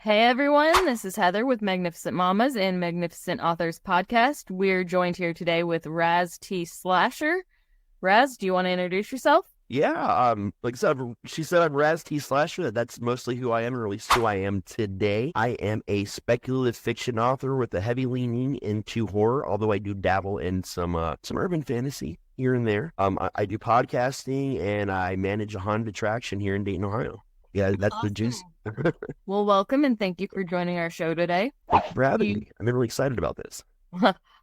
Hey everyone, this is Heather with Magnificent Mamas and Magnificent Authors podcast. We're joined here today with Raz T Slasher. Raz, do you want to introduce yourself? Yeah, like I said, she said I'm Raz T Slasher. That's mostly who I am, or at least who I am today. I am a speculative fiction author with a heavy leaning into horror, although I do dabble in some urban fantasy here and there. I do podcasting and I manage a haunted attraction here in Dayton, Ohio. Yeah, that's the juice. Well, welcome and thank you for joining our show today. Thanks for having me. I'm really excited about this.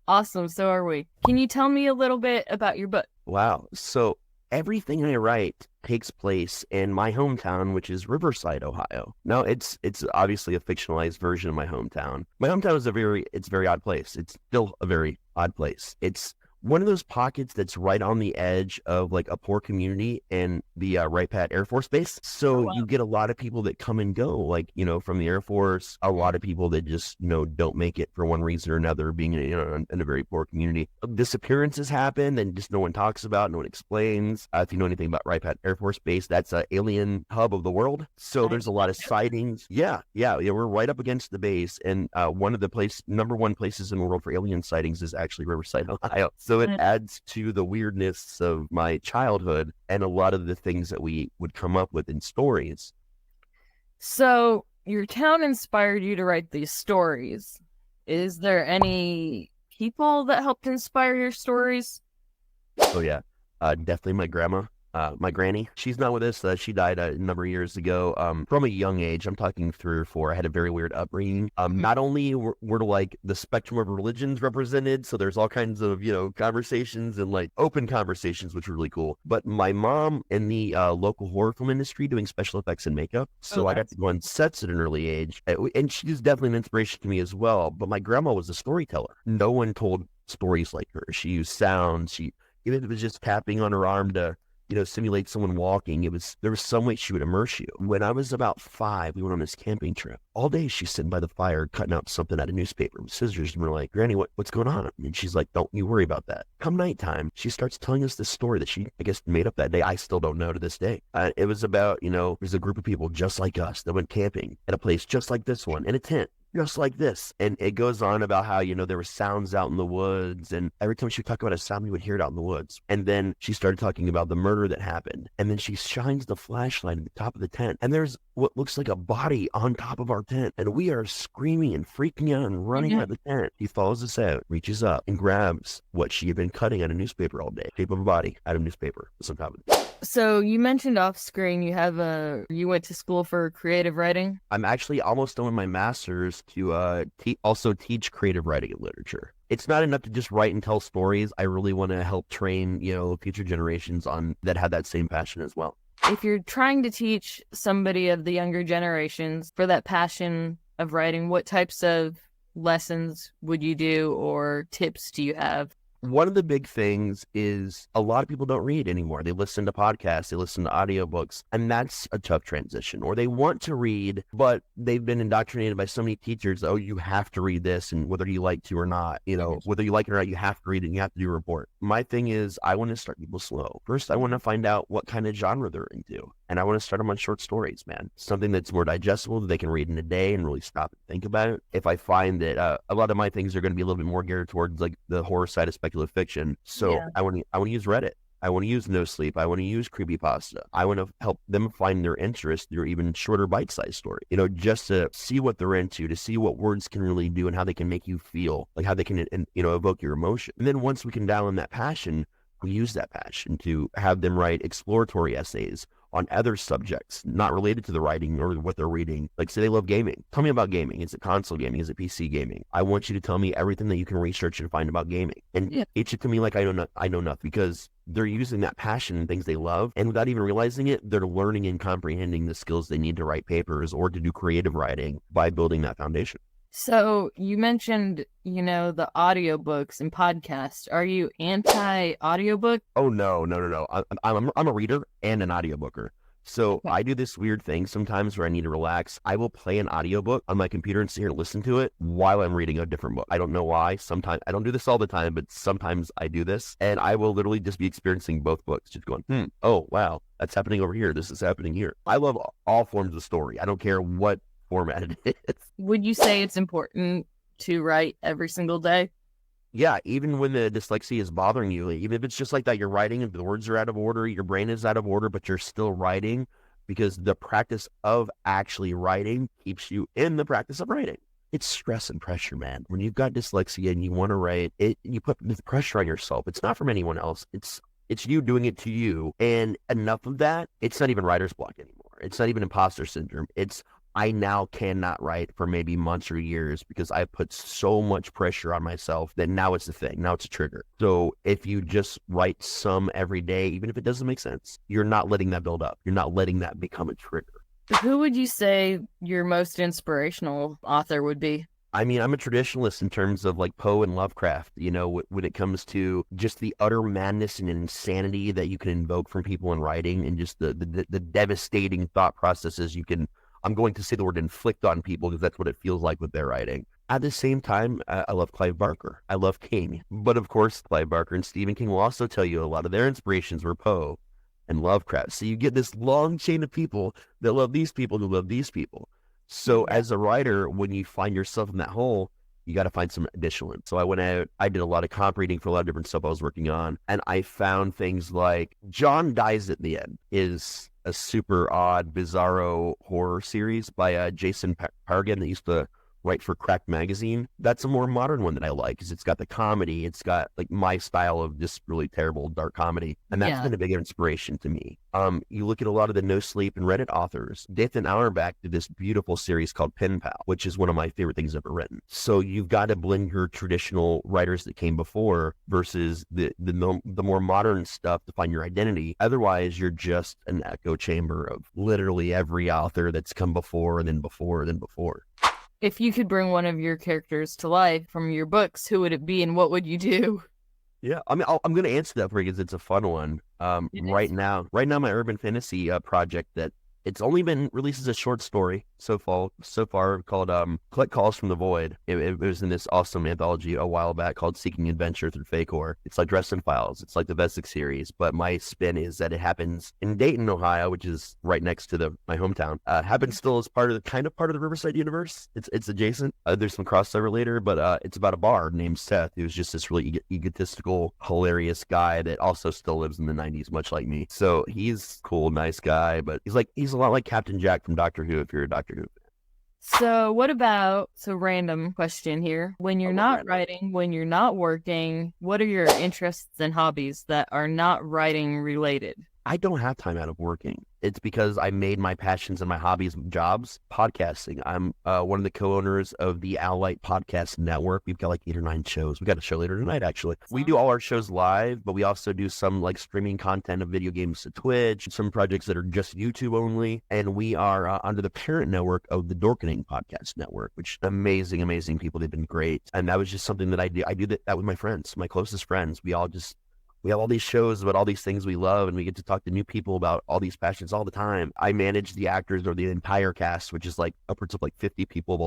Awesome, so are we. Can you tell me a little bit about your book? Wow. So everything I write takes place in my hometown, which is Riverside, Ohio. Now, it's obviously a fictionalized version of my hometown. My hometown is a very odd place. It's still a very odd place. It's one of those pockets that's right on the edge of like a poor community in the Wright-Patt Air Force Base. So you get a lot of people that come and go, like, from the Air Force, a lot of people that just, don't make it for one reason or another, being, in a very poor community. Disappearances happen and just no one talks about, no one explains. If you know anything about Wright-Patt Air Force Base, that's an alien hub of the world. So there's a lot of sightings. Yeah. We're right up against the base. And one of the number one places in the world for alien sightings is actually Riverside, Ohio. So it adds to the weirdness of my childhood and a lot of the things that we would come up with in stories. So your town inspired you to write these stories. Is there any people that helped inspire your stories? Oh, yeah. Definitely my grandma. My granny, she's not with us. She died a number of years ago. From a young age, I'm talking 3 or 4. I had a very weird upbringing. Not only were like the spectrum of religions represented, so there's all kinds of conversations and like open conversations, which were really cool. But my mom in the local horror film industry doing special effects and makeup, so I got to go on sets at an early age, and she's definitely an inspiration to me as well. But my grandma was a storyteller. No one told stories like her. She used sounds. Even if it was just tapping on her arm to simulate someone walking. There was some way she would immerse you. When I was about 5, we went on this camping trip. All day she's sitting by the fire cutting out something out of newspaper with scissors, and we're like, Granny, what's going on? And she's like, don't you worry about that. Come nighttime, she starts telling us this story that she, I guess, made up that day. I still don't know to this day. It was about, there's a group of people just like us that went camping at a place just like this one in a tent. Just like this. And it goes on about how, there were sounds out in the woods. And every time she would talk about a sound, we would hear it out in the woods. And then she started talking about the murder that happened. And then she shines the flashlight at the top of the tent. And there's what looks like a body on top of our tent. And we are screaming and freaking out and running out of the tent. He follows us out, reaches up, and grabs what she had been cutting out of newspaper all day. Shape of a body out of newspaper. That's on top of it. So you mentioned off screen you went to school for creative writing? I'm actually almost done with my master's to also teach creative writing and literature. It's not enough to just write and tell stories. I really want to help train, future generations on that have that same passion as well. If you're trying to teach somebody of the younger generations for that passion of writing, what types of lessons would you do or tips do you have? One of the big things is a lot of people don't read anymore. They listen to podcasts, they listen to audiobooks, and that's a tough transition. Or they want to read, but they've been indoctrinated by so many teachers. Oh, you have to read this, and whether you like to or not, whether you like it or not, you have to read it and you have to do a report. My thing is, I want to start people slow. First, I want to find out what kind of genre they're into. And I want to start them on short stories, man. Something that's more digestible that they can read in a day and really stop and think about it. If I find that a lot of my things are going to be a little bit more geared towards like the horror side of speculative fiction. So I want to use Reddit. I want to use No Sleep. I want to use Creepypasta. I want to help them find their interest through even shorter bite-sized story, just to see what they're into, to see what words can really do and how they can make you feel, like how they can, evoke your emotion. And then once we can dial in that passion, we use that passion to have them write exploratory essays on other subjects not related to the writing or what they're reading. Like, say they love gaming. Tell me about gaming. Is it console gaming? Is it PC gaming? I want you to tell me everything that you can research and find about gaming. And teach it to me like I know nothing, because they're using that passion and things they love. And without even realizing it, they're learning and comprehending the skills they need to write papers or to do creative writing by building that foundation. So you mentioned, the audiobooks and podcasts. Are you anti-audiobook? Oh, no. I'm a reader and an audiobooker. So I do this weird thing sometimes where I need to relax. I will play an audiobook on my computer and sit here and listen to it while I'm reading a different book. I don't know why. Sometimes I don't do this all the time, but sometimes I do this, and I will literally just be experiencing both books, just going, oh, wow, that's happening over here. This is happening here. I love all forms of story. I don't care what formatted is. Would you say it's important to write every single day? Yeah, even when the dyslexia is bothering you, even if it's just like that, you're writing and the words are out of order, your brain is out of order, but you're still writing because the practice of actually writing keeps you in the practice of writing. It's stress and pressure, man. When you've got dyslexia and you want to write it, you put the pressure on yourself. It's not from anyone else. It's you doing it to you. And enough of that, it's not even writer's block anymore. It's not even imposter syndrome. It's I now cannot write for maybe months or years because I put so much pressure on myself that now it's a thing. Now it's a trigger. So if you just write some every day, even if it doesn't make sense, you're not letting that build up. You're not letting that become a trigger. Who would you say your most inspirational author would be? I mean, I'm a traditionalist in terms of like Poe and Lovecraft, you know, when it comes to just the utter madness and insanity that you can invoke from people in writing and just the devastating thought processes you can, I'm going to say the word inflict on people because that's what it feels like with their writing. At the same time, I love Clive Barker. I love King. But of course, Clive Barker and Stephen King will also tell you a lot of their inspirations were Poe and Lovecraft. So you get this long chain of people that love these people who love these people. So as a writer, when you find yourself in that hole, you got to find some additional. So I went out, I did a lot of comp reading for a lot of different stuff I was working on. And I found things like John Dies at the End is a super odd, bizarro horror series by Jason Pargan that used to write for Cracked Magazine. That's a more modern one that I like because it's got the comedy. It's got like my style of just really terrible dark comedy. And that's been a big inspiration to me. You look at a lot of the No Sleep and Reddit authors. Dathan Auerbach did this beautiful series called Pen Pal, which is one of my favorite things ever written. So you've got to blend your traditional writers that came before versus the more modern stuff to find your identity. Otherwise, you're just an echo chamber of literally every author that's come before and then before and then before. If you could bring one of your characters to life from your books, who would it be and what would you do? Yeah, I mean, I'm going to answer that for you because it's a fun one. Right now, my urban fantasy project that it's only been released as a short story so far called Collect Calls from the Void. It was in this awesome anthology a while back called Seeking Adventure through Fakor. It's like Dresden Files. It's like the Vesic series, but my spin is that it happens in Dayton, Ohio, which is right next to my hometown. Happens still as part of the Riverside universe. It's adjacent. There's some crossover later, but it's about a bard named Seth, who's just this really egotistical, hilarious guy that also still lives in the 90s, much like me. So he's cool, nice guy, but he's a lot like Captain Jack from Doctor Who if you're a Doctor Who fan. So what about, random question here. When you're not writing, when you're not working, what are your interests and hobbies that are not writing related? I don't have time out of working. It's because I made my passions and my hobbies jobs. Podcasting. I'm one of the co-owners of the Light Podcast Network. We've got like 8 or 9 shows. We got a show later tonight, actually. We do all our shows live, but we also do some like streaming content of video games to Twitch, some projects that are just YouTube only. And we are under the parent network of the Dorkening Podcast Network, which amazing, amazing people. They've been great. And that was just something that I do. I do that with my friends, my closest friends. We have all these shows about all these things we love, and we get to talk to new people about all these passions all the time. I manage the actors or the entire cast, which is like upwards of like 50 people of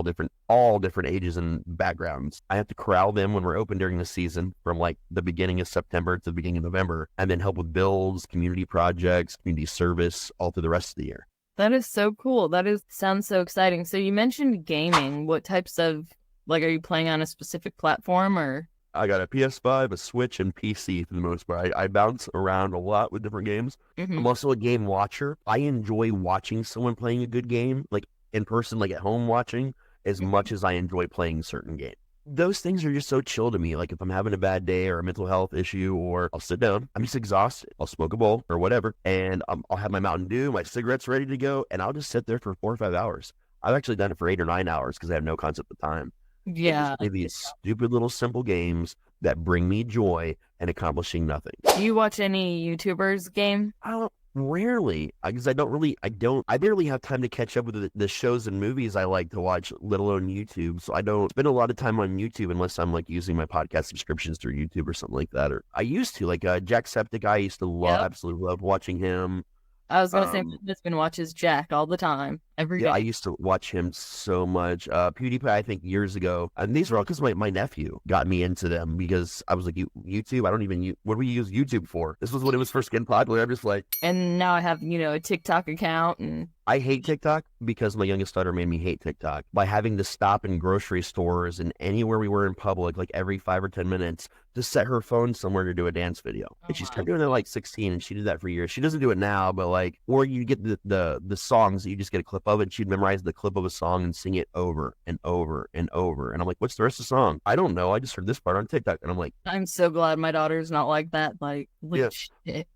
all different ages and backgrounds. I have to corral them when we're open during the season from like the beginning of September to the beginning of November, and then help with builds, community projects, community service all through the rest of the year. That is so cool. Sounds so exciting. So you mentioned gaming. What types of, are you playing on a specific platform or? I got a PS5, a Switch, and PC for the most part. I bounce around a lot with different games. Mm-hmm. I'm also a game watcher. I enjoy watching someone playing a good game, like in person, like at home watching, as much as I enjoy playing certain games. Those things are just so chill to me. Like if I'm having a bad day or a mental health issue, or I'll sit down, I'm just exhausted. I'll smoke a bowl or whatever, and I'll have my Mountain Dew, my cigarettes ready to go, and I'll just sit there for 4 or 5 hours. I've actually done it for 8 or 9 hours because I have no concept of time. Yeah. Play these stupid little simple games that bring me joy and accomplishing nothing. Do you watch any YouTubers game? Rarely, because I barely have time to catch up with the shows and movies I like to watch, let alone YouTube. So I don't spend a lot of time on YouTube unless I'm like using my podcast subscriptions through YouTube or something like that. Or I used to, like Jacksepticeye, I used to absolutely love watching him. I was going to say my husband watches Jack all the time. every Yeah, I day. used to watch him so much. PewDiePie, I think years ago, and these were all because my nephew got me into them because I was like, YouTube, I don't even use, what do we use YouTube for? This was when it was first getting popular. I'm just like, And now I have, a TikTok account and I hate TikTok because my youngest daughter made me hate TikTok by having to stop in grocery stores and anywhere we were in public, like every 5 or 10 minutes, to set her phone somewhere to do a dance video. oh And she my. started doing it at like 16, and she did that for years. She doesn't do it now, but like, or you get the songs that you just get a clip of, and she'd memorize the clip of a song and sing it over and over and over. And I'm like, what's the rest of the song? I don't know. I just heard this part on TikTok, and I'm like, I'm so glad my daughter's not like that. Like yeah. shit.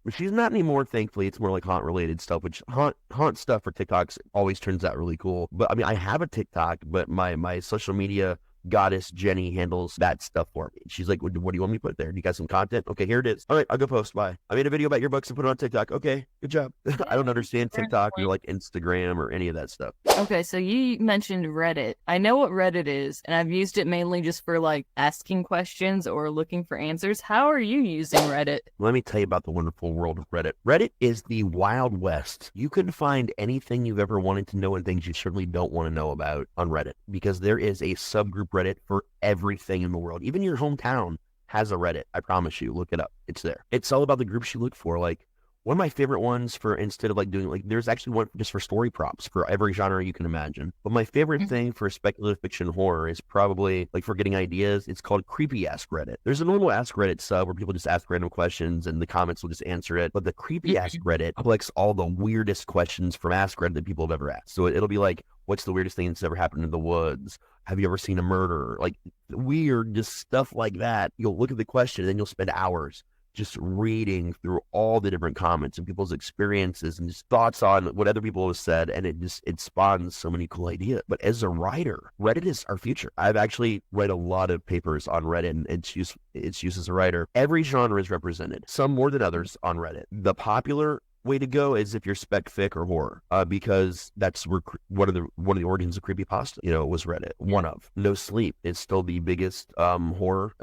But she's not anymore, thankfully. It's more like haunt related stuff, which haunt stuff for TikToks always turns out really cool. But I mean, I have a TikTok, but my social media goddess Jenny handles that stuff for me. She's like, what do you want me to put there? Do you got some content? Okay, here it is. All right, I'll go post. Bye. I made a video about your books and put it on TikTok. Okay, good job. I don't understand TikTok or like Instagram or any of that stuff. Okay, so you mentioned Reddit. I know what Reddit is, and I've used it mainly just for like asking questions or looking for answers. How are you using Reddit? Let me tell you about the wonderful world of Reddit. Reddit is the Wild West. You can find anything you've ever wanted to know and things you certainly don't want to know about on Reddit because there is a subgroup Reddit for everything in the world. Even your hometown has a Reddit. I promise you. Look it up. It's there. It's all about the groups you look for. Like, one of my favorite ones for instead of like doing like there's actually one just for story props for every genre you can imagine. But my favorite thing for speculative fiction horror is probably like for getting ideas. It's called Creepy Ask Reddit. There's a normal Ask Reddit sub where people just ask random questions and the comments will just answer it. But the Creepy Ask Reddit collects all the weirdest questions from Ask Reddit that people have ever asked. So it'll be like, what's the weirdest thing that's ever happened in the woods? Have you ever seen a murder? Like weird, just stuff like that. You'll look at the question and then you'll spend hours just reading through all the different comments and people's experiences and just thoughts on what other people have said. And it spawns so many cool ideas. But as a writer, Reddit is our future. I've actually read a lot of papers on Reddit and its use as a writer. Every genre is represented, some more than others on Reddit. The popular way to go is if you're spec fic or horror, because that's where one of the origins of Creepypasta, was Reddit. One of No Sleep is still the biggest horror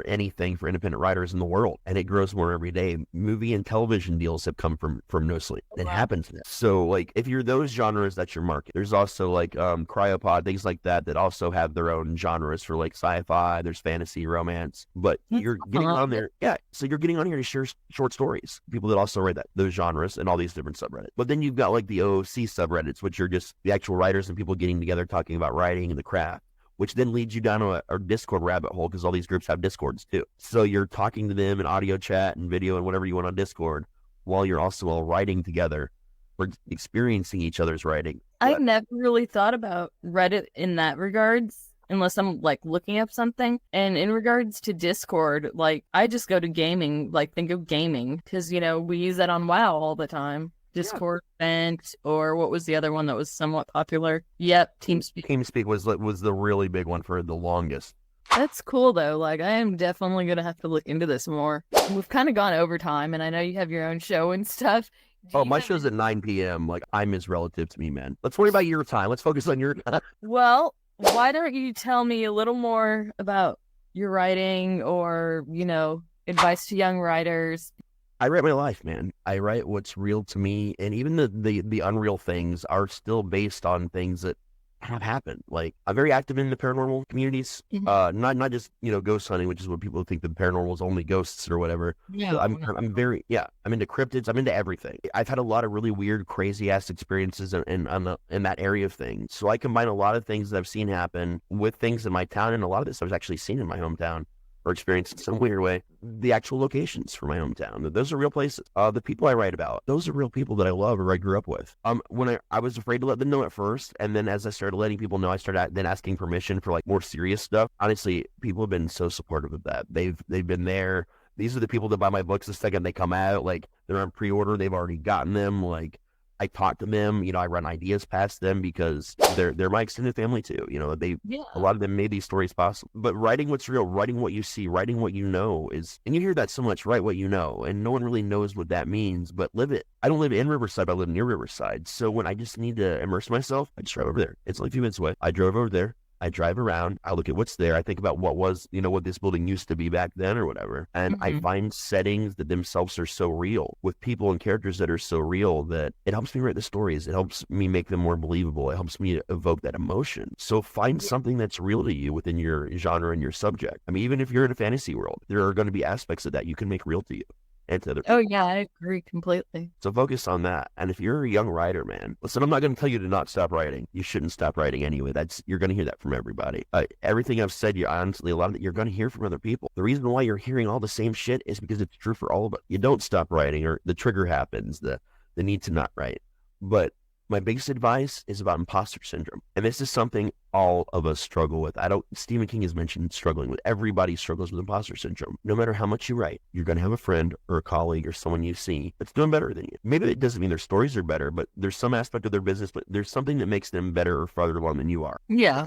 anything for independent writers in the world, and it grows more every day. Movie and television deals have come from No Sleep. It happens now. So like if you're those genres, that's your market. There's also like Cryopod, things like that also have their own genres for like sci-fi. There's fantasy, romance, but you're getting on there. Yeah, so you're getting on here to share short stories. People that also write those genres and all these different subreddits. But then you've got like the OOC subreddits, which are just the actual writers and people getting together talking about writing and the craft, which then leads you down a Discord rabbit hole because all these groups have Discords too. So you're talking to them in audio chat and video and whatever you want on Discord while you're also all writing together or experiencing each other's writing. I've never really thought about Reddit in that regards, unless I'm like looking up something. And in regards to Discord, like I just go to gaming, like think of gaming, because we use that on WoW all the time. Discord event, or what was the other one that was somewhat popular? Yep, TeamSpeak. TeamSpeak was the really big one for the longest. That's cool though. Like I am definitely gonna have to look into this more. We've kind of gone over time, and I know you have your own show and stuff. Oh, my show's at 9 p.m. Like time is relative to me, man. Let's worry about your time. Let's focus on your time. Well, why don't you tell me a little more about your writing or, advice to young writers? I write my life, man. I write what's real to me. And even the unreal things are still based on things that have happened. Like I'm very active in the paranormal communities, not just, ghost hunting, which is what people think the paranormal is only ghosts or whatever. Yeah, so I'm into cryptids. I'm into everything. I've had a lot of really weird, crazy ass experiences in that area of things. So I combine a lot of things that I've seen happen with things in my town. And a lot of this I was actually seen in my hometown or experienced in some weird way. The actual locations for my hometown, those are real places. The people I write about, those are real people that I love or I grew up with. When I was afraid to let them know at first, and then as I started letting people know, I started then asking permission for like more serious stuff. Honestly, people have been so supportive of that. They've been there. These are the people that buy my books the second they come out. Like they're on pre-order, they've already gotten them. Like I talk to them, I run ideas past them because they're my extended family too. A lot of them made these stories possible. But writing what's real, writing what you see, writing what you know and you hear that so much, write what you know, and no one really knows what that means, but live it. I don't live in Riverside, I live near Riverside. So when I just need to immerse myself, I just drive over there. It's like a few minutes away. I drove over there. I drive around, I look at what's there, I think about what was, what this building used to be back then or whatever. And I find settings that themselves are so real with people and characters that are so real that it helps me write the stories. It helps me make them more believable. It helps me evoke that emotion. So find something that's real to you within your genre and your subject. I mean, even if you're in a fantasy world, there are going to be aspects of that you can make real to you and to other people. Oh, yeah, I agree completely. So focus on that. And if you're a young writer, man, listen, I'm not going to tell you to not stop writing. You shouldn't stop writing anyway. You're going to hear that from everybody. Everything I've said, honestly, a lot of it, you're going to hear from other people. The reason why you're hearing all the same shit is because it's true for all of us. You don't stop writing, or the trigger happens, the need to not write. But my biggest advice is about imposter syndrome. And this is something all of us struggle with. Stephen King has mentioned struggling with. Everybody struggles with imposter syndrome. No matter how much you write, you're going to have a friend or a colleague or someone you see that's doing better than you. Maybe it doesn't mean their stories are better, but there's some aspect of their business, but there's something that makes them better or farther along than you are. Yeah.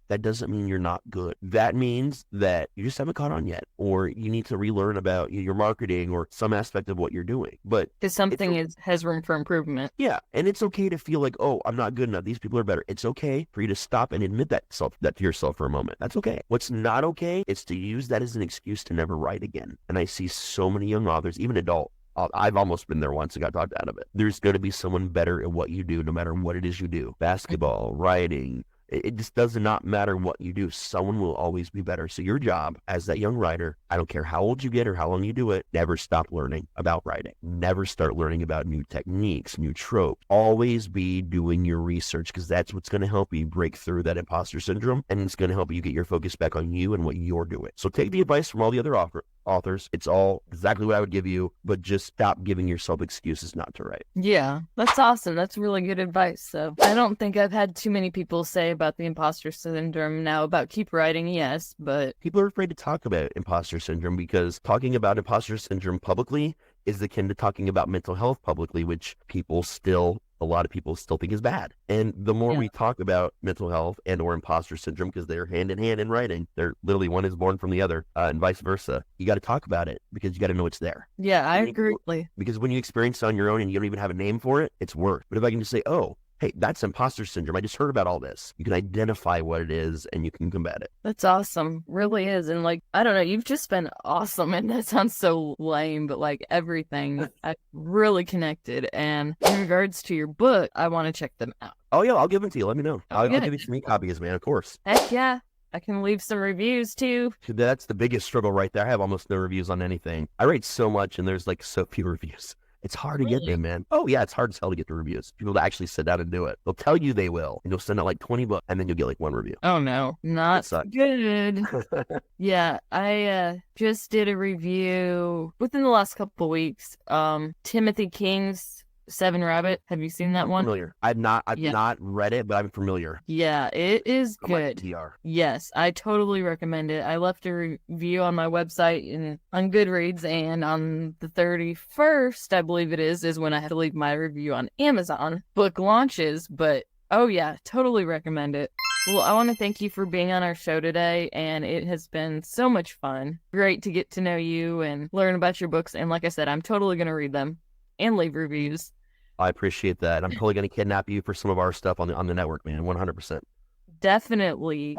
That doesn't mean you're not good. That means that you just haven't caught on yet, or you need to relearn about your marketing or some aspect of what you're doing. But because something has room for improvement. Yeah, and it's okay to feel like, oh, I'm not good enough. These people are better. It's okay for you to stop and admit that to yourself for a moment. That's okay. What's not okay is to use that as an excuse to never write again. And I see so many young authors, even adult. I've almost been there once and got talked out of it. There's going to be someone better at what you do, no matter what it is you do. Basketball, writing. It just does not matter what you do. Someone will always be better. So your job as that young writer, I don't care how old you get or how long you do it, never stop learning about writing. Never start learning about new techniques, new tropes. Always be doing your research, because that's what's going to help you break through that imposter syndrome, and it's going to help you get your focus back on you and what you're doing. So take the advice from all the other authors. It's all exactly what I would give you, but just stop giving yourself excuses not to write. Yeah, that's awesome. That's really good advice. So I don't think I've had too many people say about the imposter syndrome now. About keep writing, yes, but people are afraid to talk about imposter syndrome, because talking about imposter syndrome publicly is akin to talking about mental health publicly, which a lot of people still think is bad. And the more we talk about mental health and or imposter syndrome, because they're hand in hand in writing, they're literally, one is born from the other, and vice versa. You got to talk about it, because you got to know it's there. Yeah, I agree. Because when you experience it on your own and you don't even have a name for it, it's worse. But if I can just say, oh, hey, that's imposter syndrome, I just heard about all this, you can identify what it is and you can combat it. That's awesome. Really is. And I don't know, you've just been awesome. And that sounds so lame, but everything, I really connected. And in regards to your book, I want to check them out. Oh yeah, I'll give them to you. Let me know. I'll give you some e-copies, man, of course. Heck yeah. I can leave some reviews too. That's the biggest struggle right there. I have almost no reviews on anything. I write so much and there's so few reviews. It's hard to get them, man. Oh, yeah, it's hard as hell to get the reviews. People to actually sit down and do it. They'll tell you they will, and you'll send out 20 books, and then you'll get one review. Oh, no. Not good. Yeah, I just did a review within the last couple of weeks. Timothy King's Seven Rabbit. Have you seen that one? Familiar. I've not read it, but I'm familiar. Yeah, it is good. Yes, I totally recommend it. I left a review on my website on Goodreads, and on the 31st, I believe it is when I had to leave my review on Amazon. Book launches, but oh yeah, totally recommend it. Well, I want to thank you for being on our show today, and it has been so much fun. Great to get to know you and learn about your books, and like I said, I'm totally going to read them and leave reviews. I appreciate that. I'm totally going to kidnap you for some of our stuff on the network, man. 100%. Definitely.